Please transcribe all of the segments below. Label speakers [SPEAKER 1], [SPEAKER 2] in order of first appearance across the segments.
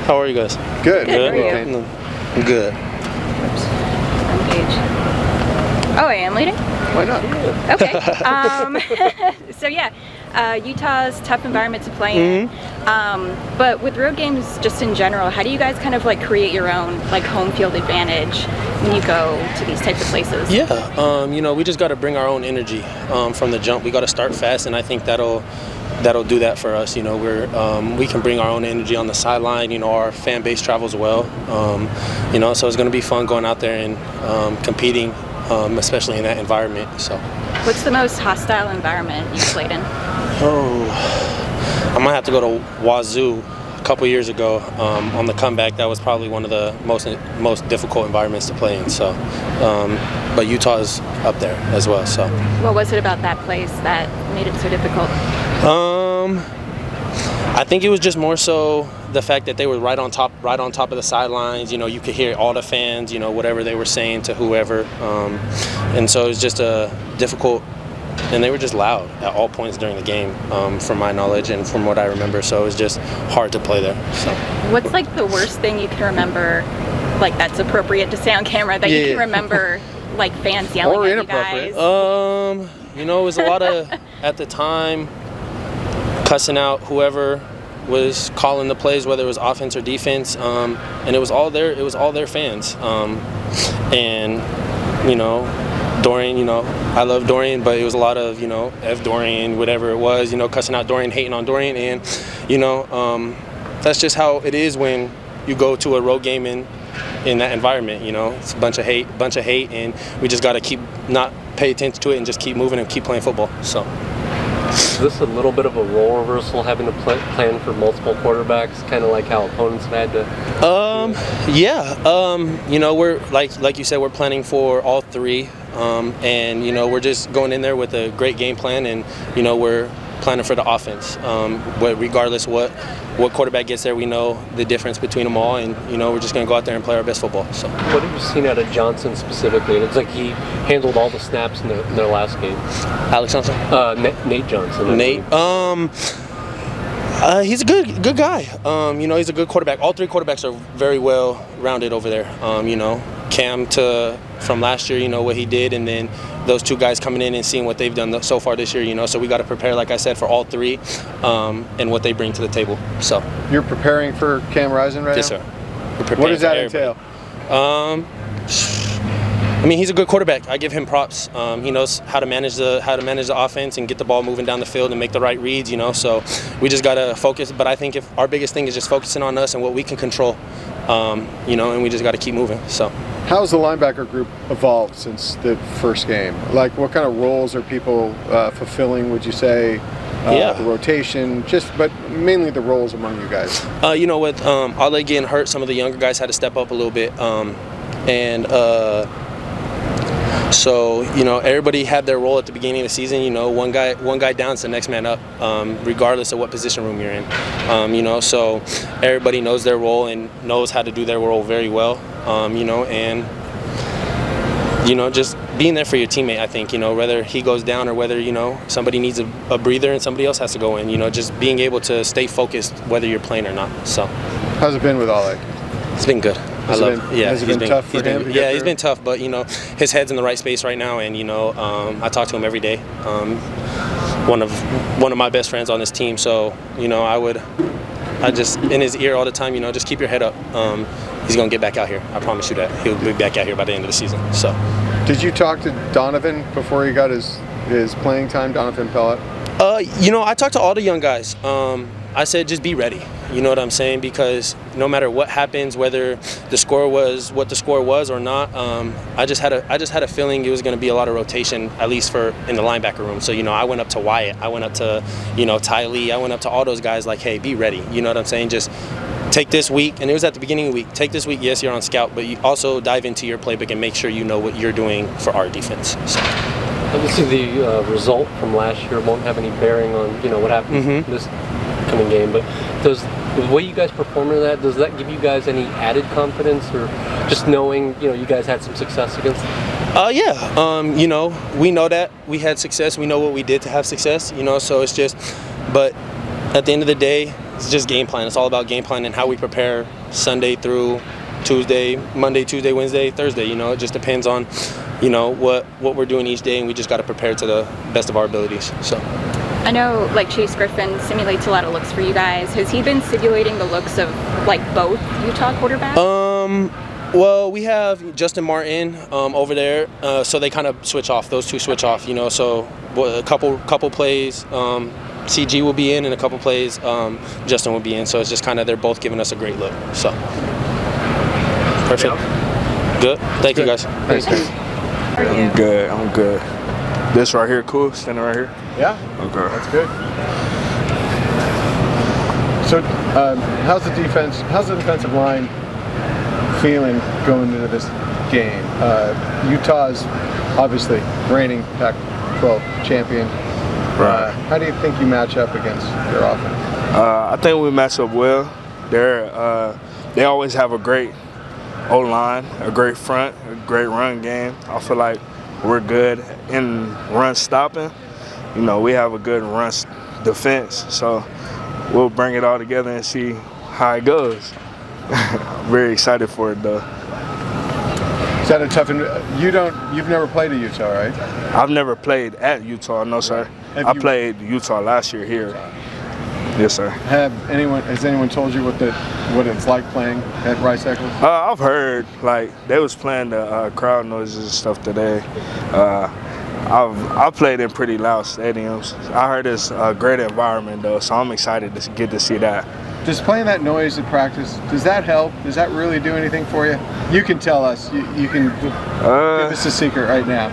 [SPEAKER 1] How are you guys?
[SPEAKER 2] Good.
[SPEAKER 3] Good.
[SPEAKER 1] Good. I'm good.
[SPEAKER 3] Oops. Engage. Oh, I am leading?
[SPEAKER 2] Why not?
[SPEAKER 3] Okay. So yeah, Utah's tough environment to play in. But with road games, just in general, how do you guys kind of like create your own like home field advantage when you go to these types of places?
[SPEAKER 1] Yeah. You know, we just got to bring our own energy from the jump. We got to start fast, and I think that'll do that for us. You know, we can bring our own energy on the sideline. You know, our fan base travels well. You know, so it's going to be fun going out there and competing, especially in that environment. So.
[SPEAKER 3] What's the most hostile environment you've played in?
[SPEAKER 1] Oh, I might have to go to Wazoo. A couple years ago, on the comeback, that was probably one of the most difficult environments to play in. So, but Utah is up there as well. So,
[SPEAKER 3] what was it about that place that made it so difficult?
[SPEAKER 1] I think it was just more so the fact that they were right on top of the sidelines. You know, you could hear all the fans, you know, whatever they were saying to whoever, and so it was just a difficult. And they were just loud at all points during the game, from my knowledge and from what I remember. So it was just hard to play there. So. What's
[SPEAKER 3] like the worst thing you can remember, like that's appropriate to say on camera, that you can remember, like fans yelling at you guys?
[SPEAKER 1] You know, it was a lot of, at the time, cussing out whoever was calling the plays, whether it was offense or defense, and it was all their fans. And, you know, Dorian, you know, I love Dorian, but it was a lot of, you know, F Dorian, whatever it was, you know, cussing out Dorian, hating on Dorian, and, you know, that's just how it is when you go to a road game in that environment. You know, it's a bunch of hate, and we just got to not pay attention to it and just keep moving and keep playing football. So.
[SPEAKER 4] Is this a little bit of a role reversal, having to plan for multiple quarterbacks, kind of like how opponents have had to?
[SPEAKER 1] Yeah. You know, we're like you said, we're planning for all three, and you know, we're just going in there with a great game plan, and you know, we're planning for the offense. Regardless what quarterback gets there, we know the difference between them all, and you know, we're just going to go out there and play our best football. So. What
[SPEAKER 4] have you seen out of Johnson specifically? It looks like he handled all the snaps in their last game.
[SPEAKER 1] Alex Johnson?
[SPEAKER 4] Nate Johnson.
[SPEAKER 1] Nate. He's a good guy. You know, he's a good quarterback. All three quarterbacks are very well rounded over there. You know, Cam from last year, you know, what he did, and then those two guys coming in and seeing what they've done so far this year, you know, so we got to prepare, like I said, for all three, and what they bring to the table. So
[SPEAKER 2] you're preparing for Cam Rising right now?
[SPEAKER 1] Yes, sir.
[SPEAKER 2] What does that entail?
[SPEAKER 1] I mean, he's a good quarterback. I give him props. He knows how to manage the offense and get the ball moving down the field and make the right reads, you know. So we just got to focus. But I think if our biggest thing is just focusing on us and what we can control, you know, and we just got to keep moving. So.
[SPEAKER 2] How's the linebacker group evolved since the first game? Like, what kind of roles are people fulfilling, would you say? The rotation, but mainly the roles among you guys.
[SPEAKER 1] You know, with Ale getting hurt, some of the younger guys had to step up a little bit. So, you know, everybody had their role at the beginning of the season. You know, one guy down is the next man up, regardless of what position room you're in. You know, so everybody knows their role and knows how to do their role very well. You know, and, you know, just being there for your teammate, I think, you know, whether he goes down or whether, you know, somebody needs a breather and somebody else has to go in, you know, just being able to stay focused whether you're playing or not. So.
[SPEAKER 2] How's it been with Ale?
[SPEAKER 1] It's been good.
[SPEAKER 2] Has it been tough for him?
[SPEAKER 1] Yeah, he's been tough, but you know, his head's in the right space right now, and you know, I talk to him every day. One of my best friends on this team, so you know, I just in his ear all the time. You know, just keep your head up. He's gonna get back out here. I promise you that he'll be back out here by the end of the season. So. Did
[SPEAKER 2] you talk to Donovan before he got his playing time, Donovan Pellet?
[SPEAKER 1] You know, I talked to all the young guys. I said just be ready. You know what I'm saying? Because no matter what happens, whether the score was what the score was or not, I just had a feeling it was going to be a lot of rotation, at least in the linebacker room. So you know, I went up to Wyatt, I went up to Ty Lee, I went up to all those guys like, hey, be ready. You know what I'm saying? Just take this week, and it was at the beginning of the week. Take this week, yes, you're on scout, but you also dive into your playbook and make sure you know what you're doing for our defense. So.
[SPEAKER 4] Obviously, the result from last year won't have any bearing on what happens this coming game. But does the way you guys perform in that, does that give you guys any added confidence, or just knowing you guys had some success against them?
[SPEAKER 1] Yeah. You know, we know that we had success. We know what we did to have success. You know, so it's just. But at the end of the day, it's just game plan. It's all about game plan and how we prepare Sunday through Tuesday, Monday, Tuesday, Wednesday, Thursday. You know, it just depends on, you know, what we're doing each day, and we just got to prepare to the best of our abilities. So.
[SPEAKER 3] I know, like, Chase Griffin simulates a lot of looks for you guys. Has he been simulating the looks of, like, both Utah quarterbacks?
[SPEAKER 1] Well, we have Justin Martin over there, so they kind of switch off. Those two switch off, you know. So a couple plays, CG will be in, and a couple plays, Justin will be in. So it's just kind of they're both giving us a great look. So perfect. Good. Thank you, guys.
[SPEAKER 2] Thanks, guys.
[SPEAKER 3] How are you?
[SPEAKER 5] I'm good. This right here, cool. Standing right here.
[SPEAKER 2] Yeah.
[SPEAKER 5] Okay.
[SPEAKER 2] That's good. So, how's the defensive line feeling going into this game? Utah's obviously reigning Pac-12 champion.
[SPEAKER 5] Right.
[SPEAKER 2] How do you think you match up against their offense?
[SPEAKER 5] I think we match up well. They always have a great O-line, a great front, a great run game. I feel like we're good in run stopping. You know, we have a good run defense, so we'll bring it all together and see how it goes. I'm very excited for it, though.
[SPEAKER 2] Is that a tough? You've never played at Utah, right?
[SPEAKER 5] I've never played at Utah, no, sir. I played Utah last year here. Yes, sir.
[SPEAKER 2] Has anyone told you what it's like playing at Rice Eccles?
[SPEAKER 5] I've heard, like, they was playing the crowd noises and stuff today. I've played in pretty loud stadiums. I heard it's a great environment, though, so I'm excited to get to see that.
[SPEAKER 2] Does playing that noise at practice, does that help? Does that really do anything for you? You can tell us. You can give us a secret right now.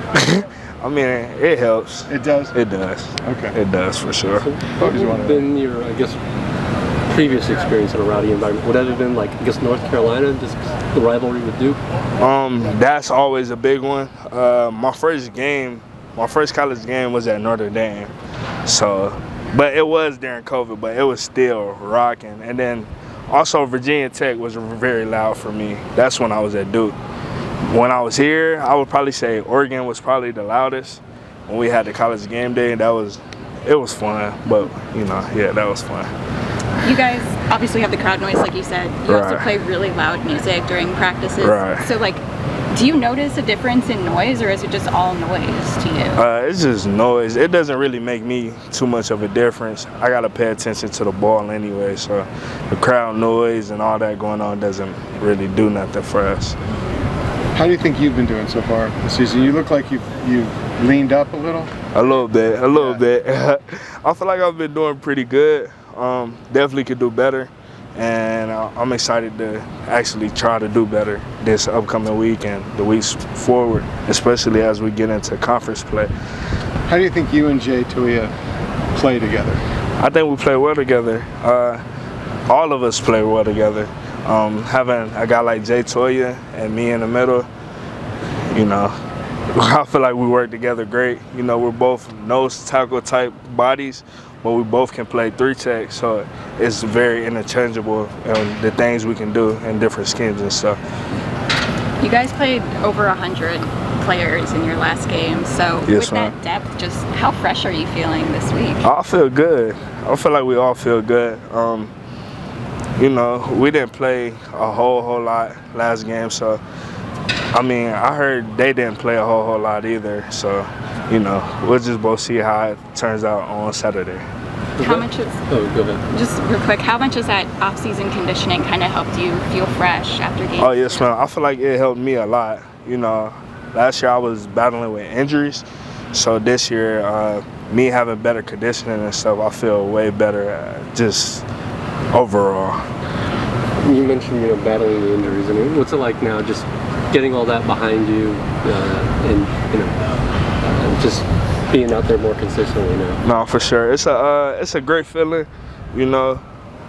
[SPEAKER 5] I mean, it helps.
[SPEAKER 2] It does?
[SPEAKER 5] It does.
[SPEAKER 2] Okay.
[SPEAKER 5] It does, for sure.
[SPEAKER 4] So what would have been your, I guess, previous experience in a rowdy environment? Would that have been, like, I guess, North Carolina, just the rivalry with Duke?
[SPEAKER 5] That's always a big one. My first college game was at Notre Dame. So, but it was during COVID, but it was still rocking. And then also Virginia Tech was very loud for me. That's when I was at Duke. When I was here, I would probably say Oregon was probably the loudest. When we had the college game day, it was fun. But, you know, yeah, that was fun.
[SPEAKER 3] You guys obviously have the crowd noise, like you said. You also play really loud music during practices.
[SPEAKER 5] Right.
[SPEAKER 3] So, like, do you notice a difference in noise, or is it just all noise to you?
[SPEAKER 5] It's just noise. It doesn't really make me too much of a difference. I got to pay attention to the ball anyway, so the crowd noise and all that going on doesn't really do nothing for us.
[SPEAKER 2] How do you think you've been doing so far this season? You look like you've leaned up a little.
[SPEAKER 5] A little bit. I feel like I've been doing pretty good. Definitely could do better, and I'm excited to actually try to do better this upcoming week and the weeks forward, especially as we get into conference play.
[SPEAKER 2] How do you think you and Jay Tuia play together?
[SPEAKER 5] I think we play well together. All of us play well together. Having a guy like Jay Toya and me in the middle, you know, I feel like we work together great. You know, we're both nose tackle type bodies, but we both can play 3-tech, so it's very interchangeable, the things we can do in different schemes and stuff.
[SPEAKER 3] You guys played over 100 players in your last game, so
[SPEAKER 5] yes,
[SPEAKER 3] with that depth, just how fresh are you feeling this week?
[SPEAKER 5] I feel good. I feel like we all feel good. You know, we didn't play a whole lot last game, so I mean, I heard they didn't play a whole lot either, so, you know, we'll just both see how it turns out on Saturday.
[SPEAKER 3] How much is,
[SPEAKER 4] go ahead.
[SPEAKER 3] Just real quick, how much has that off-season conditioning kind of helped you feel fresh after games?
[SPEAKER 5] Oh, yes, ma'am. I feel like it helped me a lot. You know, last year I was battling with injuries, so this year, me having better conditioning and stuff, I feel way better just overall.
[SPEAKER 4] You mentioned, you know, battling the injuries. I mean, what's it like now, just getting all that behind you, and you know, just being out there more consistently now?
[SPEAKER 5] No, for sure. It's a great feeling. You know,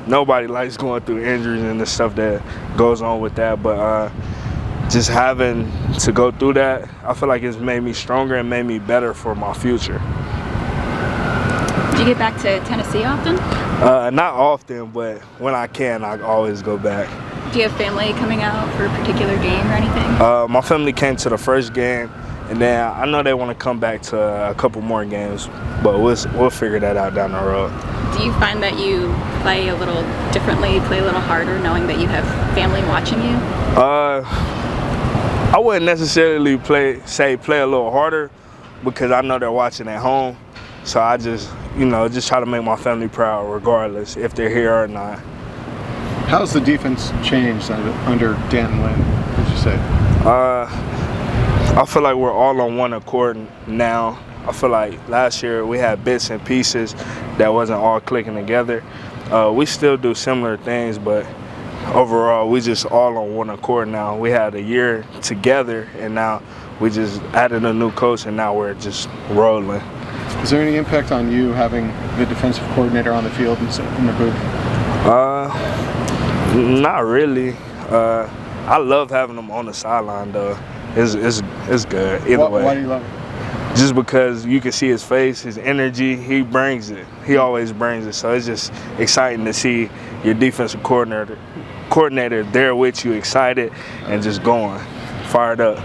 [SPEAKER 5] nobody likes going through injuries and the stuff that goes on with that, but just having to go through that, I feel like it's made me stronger and made me better for my future.
[SPEAKER 3] Do you get back to Tennessee often?
[SPEAKER 5] Not often, but when I can, I always go back.
[SPEAKER 3] Do you have family coming out for a particular game or anything?
[SPEAKER 5] My family came to the first game, and then I know they want to come back to a couple more games, but we'll figure that out down the road.
[SPEAKER 3] Do you find that you play a little differently, play a little harder, knowing that you have family watching you?
[SPEAKER 5] I wouldn't necessarily play a little harder because I know they're watching at home. So I just, just try to make my family proud regardless if they're here or not.
[SPEAKER 2] How's the defense changed under Dan Lynn, would you say?
[SPEAKER 5] I feel like we're all on one accord now. I feel like last year we had bits and pieces that wasn't all clicking together. We still do similar things, but overall we just all on one accord now. We had a year together and now we just added a new coach and now we're just rolling.
[SPEAKER 2] Is there any impact on you having the defensive coordinator on the field in the booth?
[SPEAKER 5] Not really. I love having him on the sideline though. It's good either way.
[SPEAKER 2] Why do you love it?
[SPEAKER 5] Just because you can see his face, his energy, he brings it. He always brings it. So it's just exciting to see your defensive coordinator there with you, excited and just going, fired up.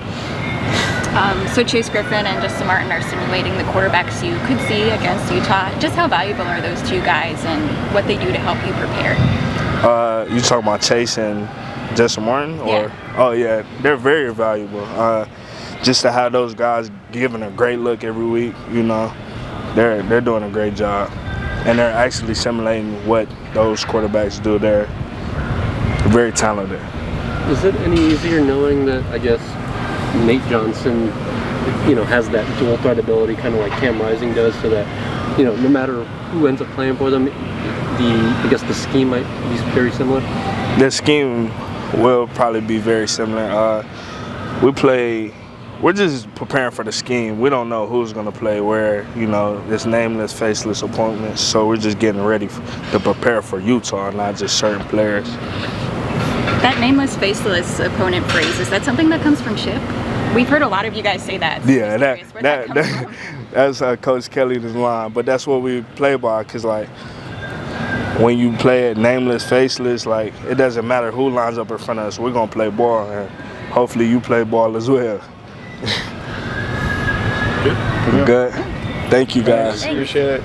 [SPEAKER 3] So Chase Griffin and Justin Martin are simulating the quarterbacks you could see against Utah. Just how valuable are those two guys and what they do to help you prepare?
[SPEAKER 5] You talking about Chase and Justin Martin?
[SPEAKER 3] Yeah.
[SPEAKER 5] Oh yeah, they're very valuable. Just to have those guys giving a great look every week, they're doing a great job. And they're actually simulating what those quarterbacks do. They're very talented.
[SPEAKER 4] Is it any easier knowing that, I guess, Nate Johnson, has that dual threat ability, kind of like Cam Rising does, so that, no matter who ends up playing for them, the scheme might be very similar?
[SPEAKER 5] The scheme will probably be very similar. We're just preparing for the scheme. We don't know who's going to play where, it's nameless, faceless opponents. So we're just getting ready to prepare for Utah, not just certain players.
[SPEAKER 3] That nameless, faceless opponent phrase, is that something that comes from Chip? We've heard a lot of you guys say that. So
[SPEAKER 5] yeah, that's Coach Kelly's line. But that's what we play by, because, when you play it nameless, faceless, it doesn't matter who lines up in front of us. We're going to play ball, and hopefully you play ball as well.
[SPEAKER 4] Good.
[SPEAKER 5] Good. Thank you, guys.
[SPEAKER 2] Appreciate it.